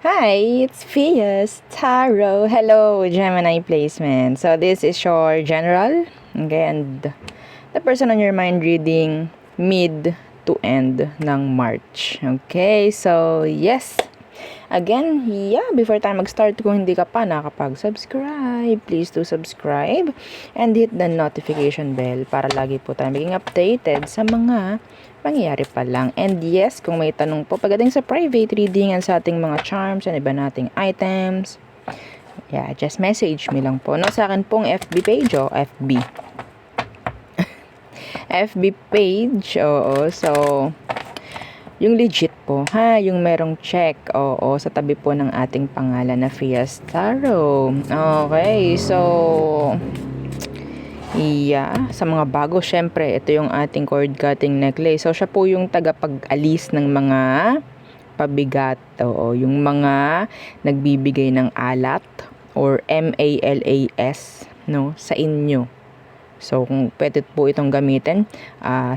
Hi, it's Fias Tarot. Hello, Gemini placement. So this is your general, okay, and the person on your mind reading mid to end ng March. Okay, so yes. Again, before tayo mag-start, kung hindi ka pa nakapag-subscribe, please do subscribe and hit the notification bell para lagi po tayo maging updated sa mga pangyayari pa lang. And yes, kung may tanong po pagdating sa private reading and sa ating mga charms and iba nating items, just message me lang po. No, sa akin pong FB page o FB. FB page, oo. So, yung legit po, yung merong check, oo, sa tabi po ng ating pangalan na Fias Tarot. Okay, so, sa mga bago, syempre, ito yung ating cord cutting necklace. So, siya po yung tagapag-alis ng mga pabigat, oo, yung mga nagbibigay ng alat or MALAS, no, sa inyo. So, kung pwede po itong gamitin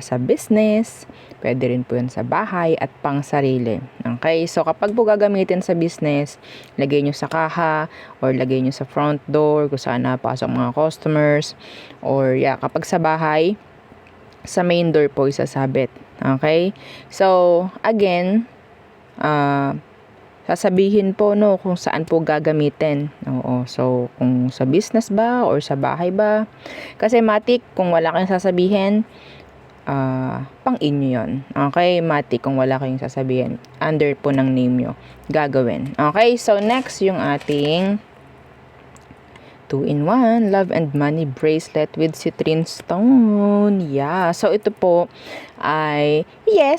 sa business, pwede rin po yun sa bahay at pang sarili. Okay? So, kapag po gagamitin sa business, lagay nyo sa kaha or lagay nyo sa front door kung saan napasok mga customers. Or, kapag sa bahay, sa main door po isasabit. Okay? So, again, sasabihin po kung saan po gagamitin. Oo. So, kung sa business ba or sa bahay ba. Kasi matik, kung wala kayong sasabihin, pang inyo yun. Okay, matik, kung wala kayong sasabihin, under po ng name nyo, gagawin. Okay, so next yung ating 2-in-1 Love and Money Bracelet with Citrine Stone. So ito po ay,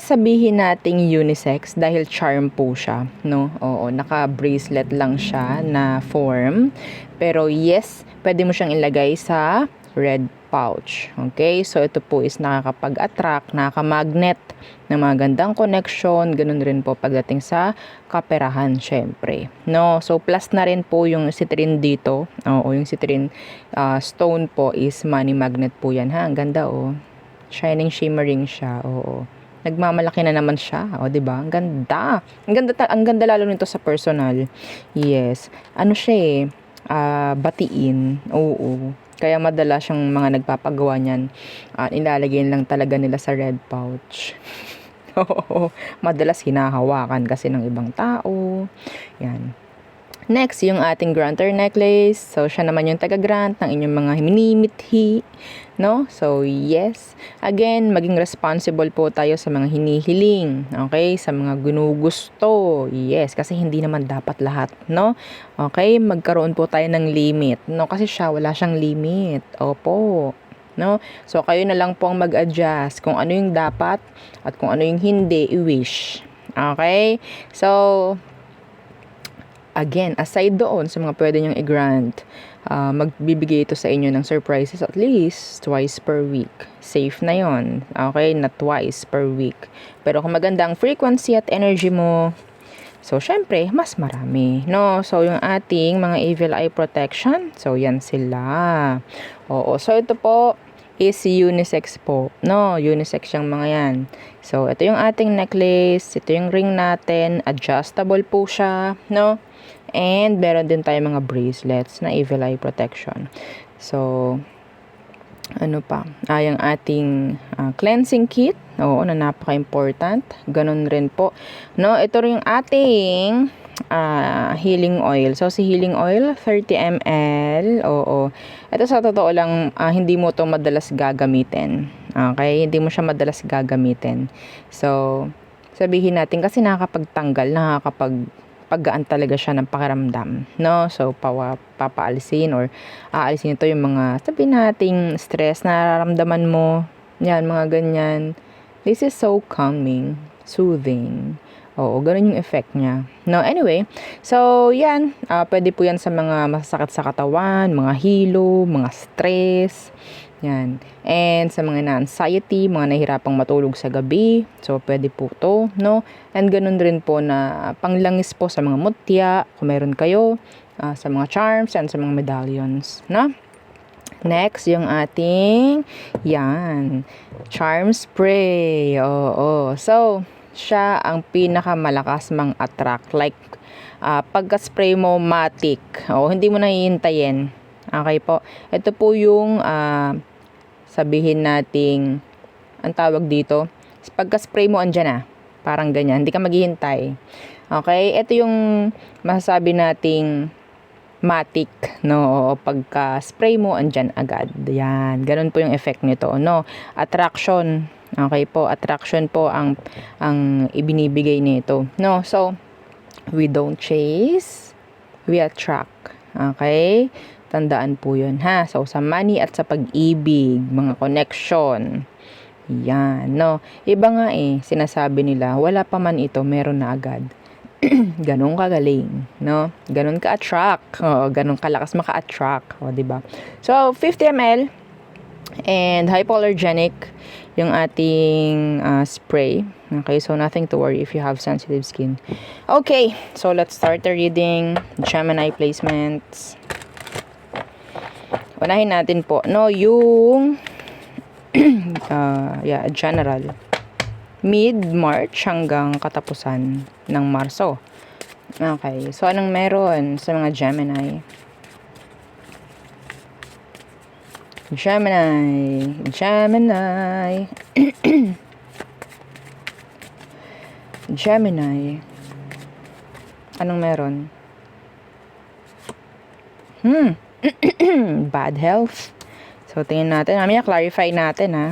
sabihin nating unisex dahil charm po siya, no? Oo, naka-bracelet lang siya na form. Pero yes, pwede mo siyang ilagay sa red pouch. Okay? So ito po is nakakapag-attract, nakaka-magnet ng mga gandang connection, ganun rin po pagdating sa kaperahan, syempre. No? So plus na rin po yung citrine dito. Oo, yung citrine stone po is money magnet po yan, ha? Ang ganda, oh. Shining, shimmering siya, oo. Nagmamalaki na naman siya, di ba? Ang ganda. Ang ganda lalo nito sa personal. Yes. Ano siya batiin. Oo. Kaya madalas yung mga nagpapagawa niyan, ilalagay lang talaga nila sa red pouch. Oo. Madalas hinahawakan kasi ng ibang tao. Yan. Next, yung ating granter necklace. So, siya naman yung taga-grant ng inyong mga minimithi, no? So, yes. Again, maging responsible po tayo sa mga hinihiling, okay? Sa mga ginugusto. Yes, kasi hindi naman dapat lahat, no? Okay, magkaroon po tayo ng limit, no? Kasi siya, wala siyang limit. Opo. No? So, kayo na lang po ang mag-adjust kung ano yung dapat at kung ano yung hindi, i-wish. Okay? So, again, aside doon sa mga pwede nyong i-grant, magbibigay ito sa inyo ng surprises at least twice per week. Safe na yon, okay? Na twice per week. Pero kung maganda ang frequency at energy mo, so syempre, mas marami, no? So yung ating mga evil eye protection, so yan sila. Oo, so ito po is unisex po, no? Unisex yung mga yan. So ito yung ating necklace, ito yung ring natin, adjustable po siya, no? And meron din tayo mga bracelets na evil eye protection. So, ano pa? Yung ating cleansing kit. Oo, na napaka-important. Ganun rin po. No, ito rin yung ating healing oil. So, si healing oil, 30 ml. Oo. Ito sa totoo lang, hindi mo to madalas gagamitin. Okay? Hindi mo siya madalas gagamitin. So, sabihin natin kasi nakakapagtanggal, paggaan talaga siya ng pakiramdam, no? So, papaalisin or aalisin ito yung mga, sabihin nating stress na nararamdaman mo, yan, mga ganyan. This is so calming, soothing. Oo, ganun yung effect niya. No, anyway, so, yan, pwede po yan sa mga masasakit sa katawan, mga hilo, mga stress, yan. And sa mga na-anxiety, mga nahihirapang matulog sa gabi. So, pwede po to, no? And ganun rin po na panglangis po sa mga mutya, kung meron kayo, sa mga charms, and sa mga medallions, no? Next, yung ating, charm spray. Oo. So, siya ang pinakamalakas mang-attract. Like, pagka-spray mo, matic. Hindi mo na hihintayin. Okay po. Ito po yung sabihin nating, ang tawag dito, pagka-spray mo, andyan na. Parang ganyan. Hindi ka maghihintay. Okay? Ito yung masasabi nating matic, no? Pagka-spray mo, andyan agad. Yan. Ganun po yung effect nito, no? Attraction. Okay po. Attraction po ang ibinibigay nito. No? So, we don't chase, we attract. Okay? Tandaan po yun, ha? So, sa money at sa pag-ibig, mga connection. Yan, no? Iba nga sinasabi nila, wala pa man ito, meron na agad. Ganun kagaling, no? Ganun ka-attract. Ganun kalakas maka-attract. Diba? So, 50 ml and hypoallergenic yung ating spray. Okay, so nothing to worry if you have sensitive skin. Okay, so let's start the reading. Gemini placements. Unahin natin po, no, yung general. Mid-March hanggang katapusan ng Marso. Okay, so anong meron sa mga Gemini? Gemini. Gemini. Anong meron? Bad health. So, tingnan natin. Mamaya, clarify natin, ha.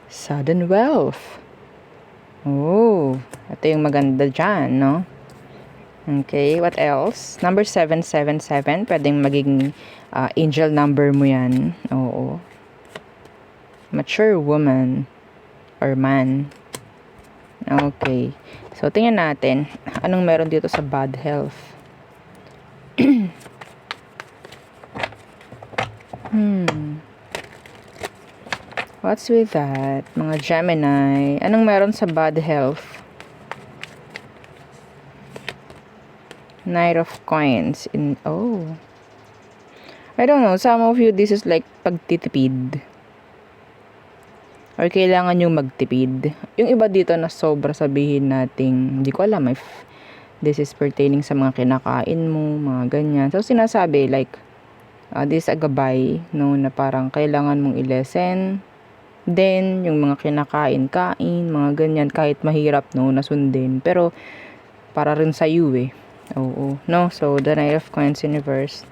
Sudden wealth. Ito yung maganda dyan, no? Okay, what else? Number 777. Pwedeng maging angel number mo yan. Oo. Mature woman or man. Okay. So, tingnan natin. Anong meron dito sa bad health? What's with that? Mga Gemini. Anong meron sa bad health? Knight of Coins. I don't know. Some of you, this is like pagtitipid. Or kailangan yung magtipid. Yung iba dito na sobra sabihin nating, hindi ko alam if this is pertaining sa mga kinakain mo, mga ganyan. So, sinasabi like, this is a gabay, no, na parang kailangan mong i-lessen. Then, yung mga kinakain-kain, mga ganyan, kahit mahirap, no, nasundin. Pero, para rin sa iyo, Oo, no? So, the Knight of Coins Universe.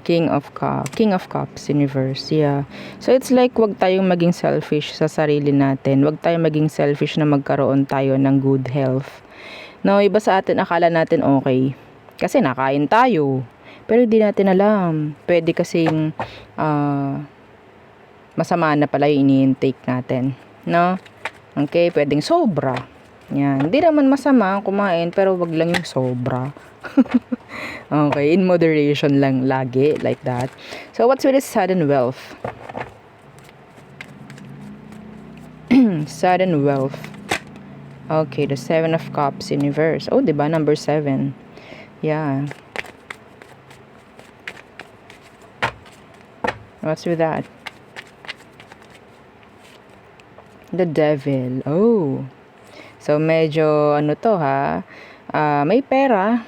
King of Cups Universe, yeah. So, it's like, wag tayong maging selfish sa sarili natin. Wag tayong maging selfish na magkaroon tayo ng good health. No, iba sa atin, akala natin okay. Kasi nakain tayo. Pero hindi natin alam. Pwede kasing masama na pala yung ini-intake natin. No? Okay, pwedeng sobra. Yan. Hindi naman masama kumain, pero wag lang yung sobra. Okay, in moderation lang lagi, like that. So, what's with this sudden wealth? Sudden wealth. Okay, the 7 of Cups Universe. Diba? Number 7. Yeah. What's with that? The Devil. So, medyo, may pera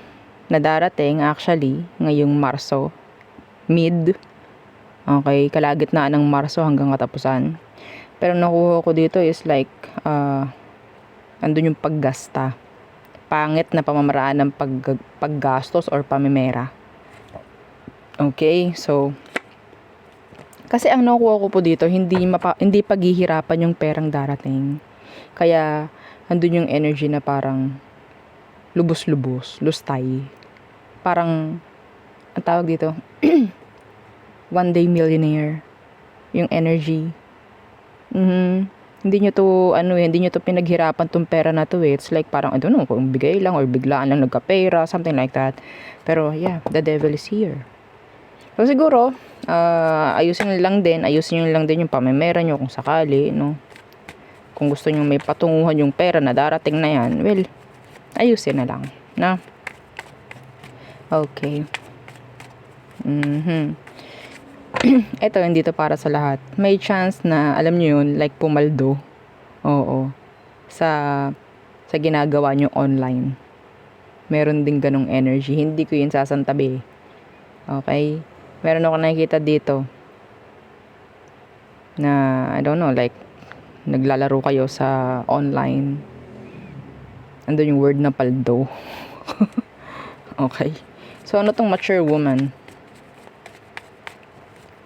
na darating, actually, ngayong Marso. Mid. Okay, kalagitnaan ng Marso hanggang katapusan. Pero nakuha ko dito is like, andun yung paggasta. Pangit na pamamaraan ng paggastos or pamimera. Okay, so, kasi ang nakuha ko po dito, hindi paghihirapan yung perang darating. Kaya, andun yung energy na parang lubos-lubos, lustay. Parang, ang tawag dito, one day millionaire. Yung energy. Hindi nyo to pinaghirapan tong pera na to It's like parang, I don't know, kung bigay lang or biglaan lang nagkapera, something like that. Pero, yeah, the devil is here. So, siguro, ayusin nyo lang din yung pamemera nyo kung sakali, no? Kung gusto nyo may patunguhan yung pera na darating na yan, well, ayusin na lang, na? Okay. Ito, hindi to para sa lahat. May chance na, alam nyo yun, like pumaldo. Oo. Sa ginagawa nyo online. Meron din ganong energy. Hindi ko yun sasantabi. Okay? Meron ako nakikita dito na, I don't know, like, naglalaro kayo sa online. Andun yung word na paldo. Okay. So, ano tong mature woman?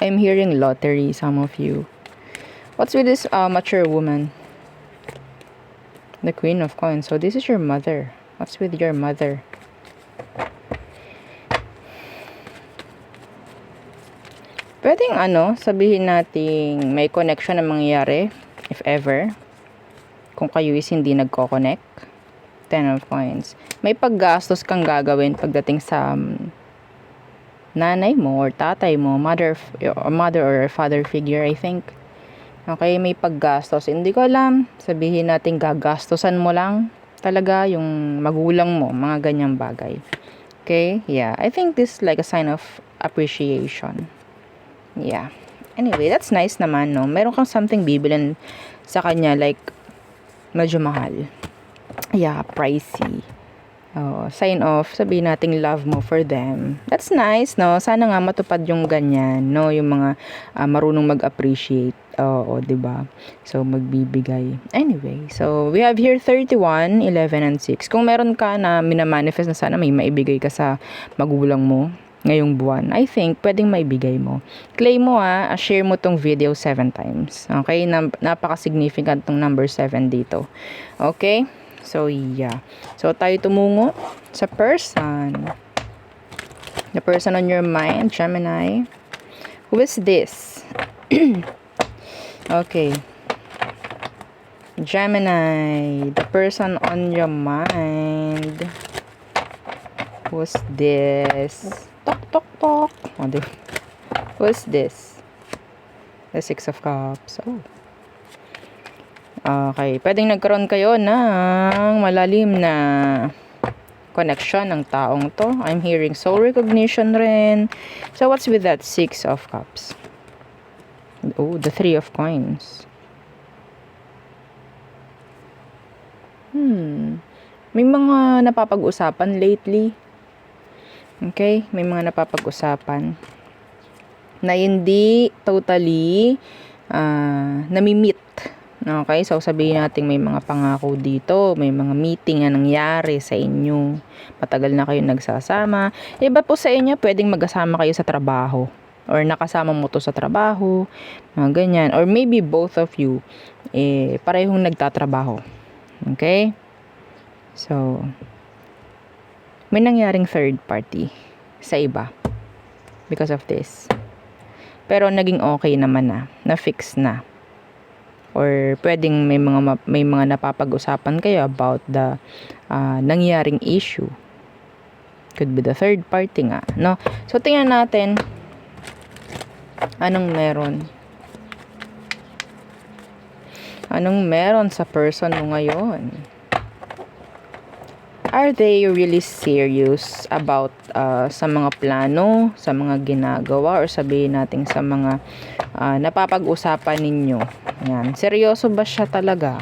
I'm hearing lottery, some of you. What's with this mature woman? The Queen of Coins. So, this is your mother. What's with your mother? Pwedeng sabihin nating may connection na mangyayari, if ever. Kung kayo is hindi nagko-connect. 10 of Coins. May paggastos kang gagawin pagdating sa nanay mo or tatay mo, mother or father figure, I think. Okay, may paggastos. Hindi ko alam. Sabihin natin gagastosan mo lang talaga yung magulang mo, mga ganyang bagay. Okay? Yeah. I think this is like a sign of appreciation. Yeah. Anyway, that's nice naman, no? Meron kang something bibilin sa kanya, like, medyo mahal. Yeah, pricey. Sign of, sabihin nating love mo for them. That's nice, no? Sana nga matupad yung ganyan, no? Yung mga marunong mag-appreciate. Oo, 'di ba? So, magbibigay. Anyway, so we have here 31, 11, and 6. Kung meron ka na minamanifest na sana may maibigay ka sa magulang mo ngayong buwan, I think pwedeng maibigay mo. Claim mo share mo tong video 7 times. Okay? Napaka-significant tong number 7 dito. Okay? So, yeah. So, tayo tumungo sa person. The person on your mind, Gemini. Who is this? Okay. Gemini. The person on your mind. Who's this? Tok, tok, tok. Who's this? The 6 of Cups. Oh. Okay, pwedeng nagkaroon kayo ng malalim na connection ng taong to. I'm hearing soul recognition rin. So, what's with that 6 of Cups? Oh, the 3 of Coins. May mga napapag-usapan lately. Okay, may mga napapag-usapan na hindi totally nami-meet. Okay, so sabihin natin may mga pangako dito, may mga meeting na nangyari sa inyo. Matagal na kayo nagsasama. Iba po sa inyo, pwedeng magkasama kayo sa trabaho. Or nakasama mo to sa trabaho. Mga ganyan. Or maybe both of you, parehong nagtatrabaho. Okay? So, may nangyaring third party sa iba. Because of this. Pero naging okay naman na fix na. Or pwedeng may mga napapag-usapan kayo about the nangyaring issue. Could be the third party nga, no? So, tingnan natin anong meron. Anong meron sa person mo ngayon? Are they really serious about sa mga plano, sa mga ginagawa, or sabihin natin sa mga napapag-usapan ninyo? Yan. Seryoso ba siya talaga?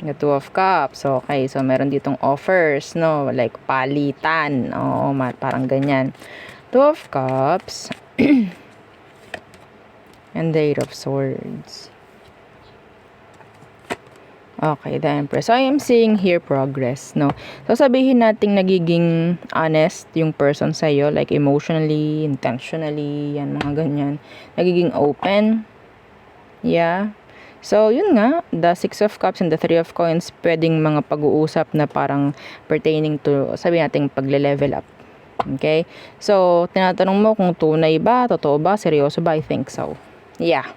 The 2 of Cups. Okay. So, meron ditong offers, no? Like, palitan. Oo, parang ganyan. 2 of Cups. And the 8 of Swords. Okay, the Empress. So, I am seeing here progress, no? So, sabihin natin nagiging honest yung person sa'yo, like emotionally, intentionally, yan, mga ganyan. Nagiging open. Yeah. So, yun nga, the 6 of Cups and the 3 of Coins, pwedeng mga pag-uusap na parang pertaining to, sabihin natin, pagle-level up. Okay? So, tinatanong mo kung tunay ba, totoo ba, seryoso ba? I think so. Yeah.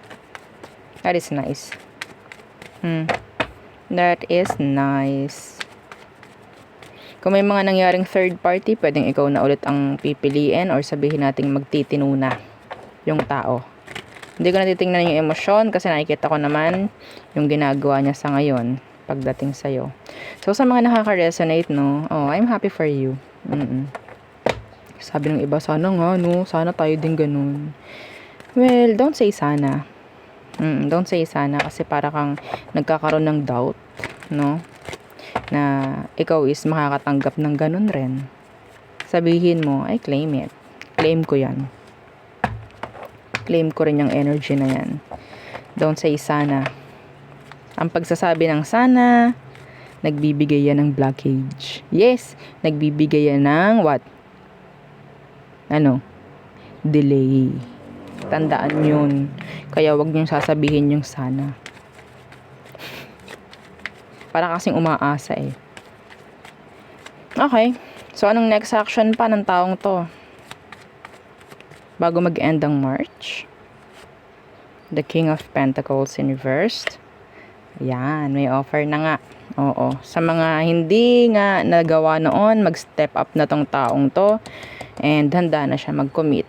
That is nice. That is nice. Kung may mga nangyaring third party, pwedeng ikaw na ulit ang pipiliin or sabihin nating magtitino na yung tao. Hindi ko natitingnan yung emosyon kasi nakikita ko naman yung ginagawa niya sa ngayon pagdating sa'yo. So, sa mga nakaka-resonate, no? Oh, I'm happy for you. Sabi ng iba, sana nga, no? Sana tayo din ganun. Well, don't say sana. Don't say sana kasi para kang nagkakaroon ng doubt, no? Na ikaw is makakatanggap ng ganun rin. Sabihin mo, I claim it. Claim ko yan. Claim ko rin yung energy na yan. Don't say sana. Ang pagsasabi ng sana, nagbibigay yan ng blockage. Yes, nagbibigay yan ng what? Delay. Tandaan yun. Kaya wag niyong sasabihin yung sana. Para kasing umaasa eh. Okay. So, anong next action pa ng taong to? Bago mag-end ang March. The King of Pentacles in reverse. Yan, may offer na nga. Oo. Sa mga hindi nga nagawa noon, mag-step up na tong taong to. And handa na siya mag-commit.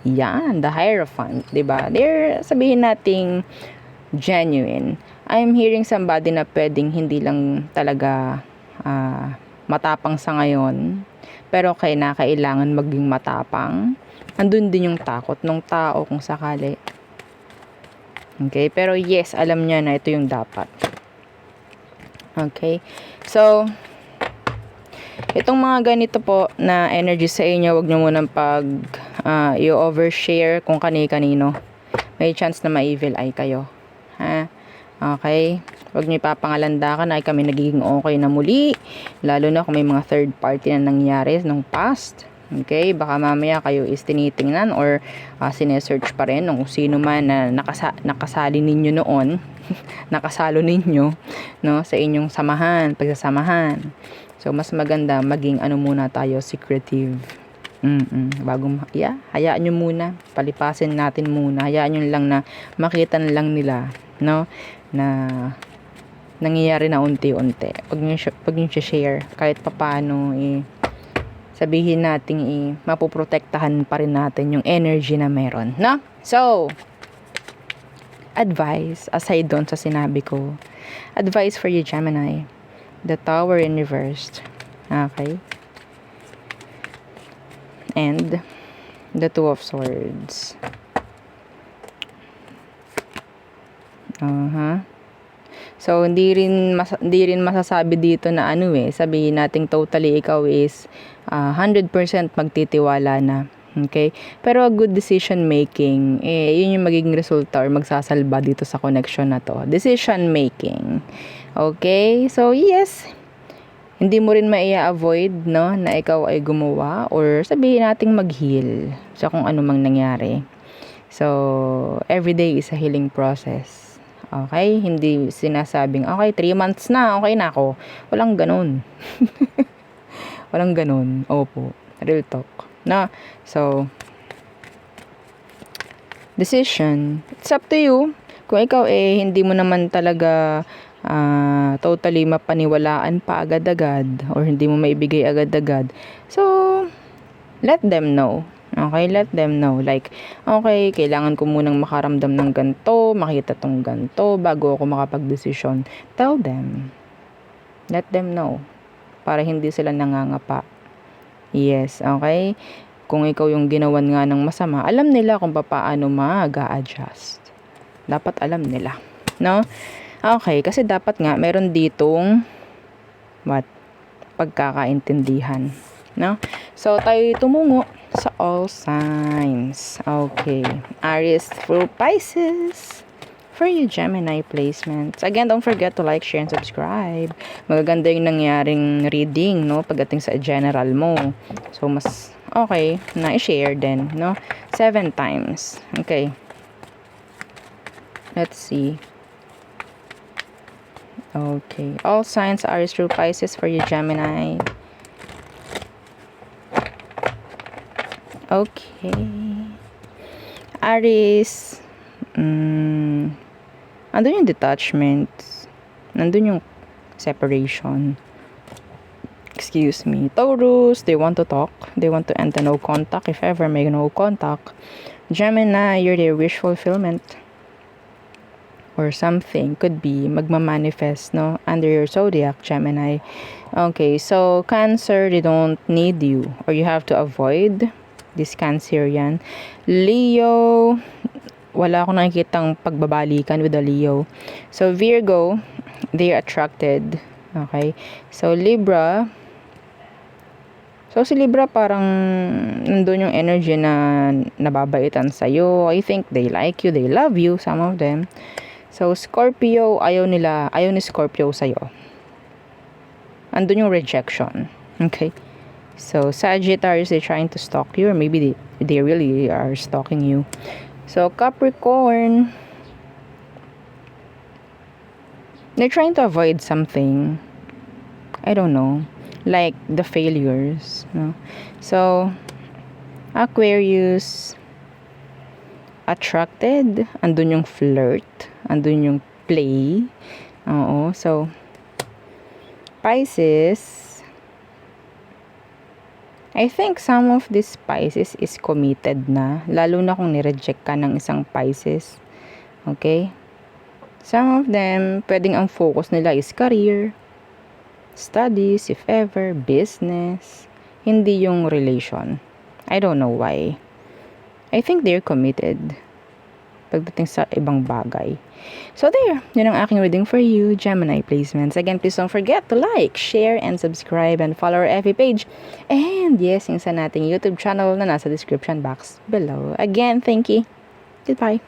Yan, the Hierophant, diba? They're, sabihin nating genuine. I'm hearing somebody na pwedeng hindi lang talaga matapang sa ngayon, pero kailangan maging matapang. Andun din yung takot ng tao kung sakali. Okay, pero yes, alam niya na ito yung dapat. Okay, so itong mga ganito po na energy sa inyo, wag nyo munang i-overshare kung kani-kanino. May chance na ma-evil eye kayo. Ha? Okay? Huwag nyo ipapangalandakan ay kami nagiging okay na muli. Lalo na kung may mga third party na nangyari nung past. Okay? Baka mamaya kayo is tinitingnan or sinesearch pa rin kung sino man na nakasali ninyo noon. Nakasalo ninyo, no? Sa inyong samahan, pagsasamahan. So, mas maganda maging muna tayo, secretive. Hayaan nyo muna. Palipasin natin muna. Hayaan nyo lang na makita na lang nila, no? Na nangyayari na unti-unti. Pag nyo share, kahit papano, sabihin natin, mapoprotektahan pa rin natin yung energy na meron, no? So, advice, aside doon sa sinabi ko, advice for you, Gemini. The Tower in reversed. Okay? And the Two of Swords. So, hindi rin masasabi dito na sabihin natin totally ikaw is 100% magtitiwala na. Okay? Pero a good decision making, yun yung magiging resulta or magsasalba dito sa connection na to. Decision making. Okay? So, yes, hindi mo rin maia-avoid, no, na ikaw ay gumawa or sabihin nating mag-heal sa kung ano mang nangyari. So, everyday is a healing process. Okay? Hindi sinasabing, okay, 3 months na, okay na ako. Walang ganun. Walang ganun. Opo. Real talk. No? So, decision. It's up to you. Kung ikaw hindi mo naman talaga totally mapaniwalaan pa agad-agad or hindi mo maibigay agad-agad. So, let them know. Okay, let them know. Like, okay, kailangan ko munang makaramdam ng ganito, makita tong ganito, bago ako makapag-desisyon. Tell them. Let them know. Para hindi sila nangangapa. Yes, okay? Kung ikaw yung ginawan nga ng masama, alam nila kung paano mag-a-adjust. Dapat alam nila. No? Okay, kasi dapat nga, meron ditong pagkakaintindihan. No? So, tayo tumungo sa all signs. Okay. Aries through Pisces. For you, Gemini placements. Again, don't forget to like, share, and subscribe. Magaganda yung nangyaring reading, no? Pagdating sa general mo. So, mas okay na i-share din, no? 7 times. Okay. Let's see. Okay. All signs Aries through Pisces for you, Gemini. Okay. Aries. Nandun yung detachment. Nandun yung separation. Excuse me. Taurus, they want to talk. They want to end the no contact. If ever may no contact. Gemini, you're their wish fulfillment. or something could be magmamanifest, no, under your zodiac, Gemini. Okay, so Cancer, they don't need you, or you have to avoid this Cancerian. Leo, wala akong nakikitang pagbabalikan with the Leo. So Virgo, they're attracted. Okay, so Libra, so si Libra parang nandun yung energy na nababaitan sa'yo. I think they like you, they love you, some of them. So Scorpio, ayaw ni Scorpio sa'yo. Andun yung rejection. Okay, so Sagittarius, they're trying to stalk you, or maybe they really are stalking you. So Capricorn, they're trying to avoid something. I don't know, like the failures, no? So Aquarius, attracted, andun yung flirt, andun yung play. Oo, so Pisces, I think some of this Pisces is committed na, lalo na kung nireject ka ng isang Pisces. Okay? Some of them, pwedeng ang focus nila is career, studies, if ever, business, hindi yung relation. I don't know why. I think they're committed pagdating sa ibang bagay. So there, yun ang aking reading for you, Gemini placements. Again, please don't forget to like, share, and subscribe, and follow our FB page. And yes, yung sa nating YouTube channel na nasa description box below. Again, thank you. Goodbye.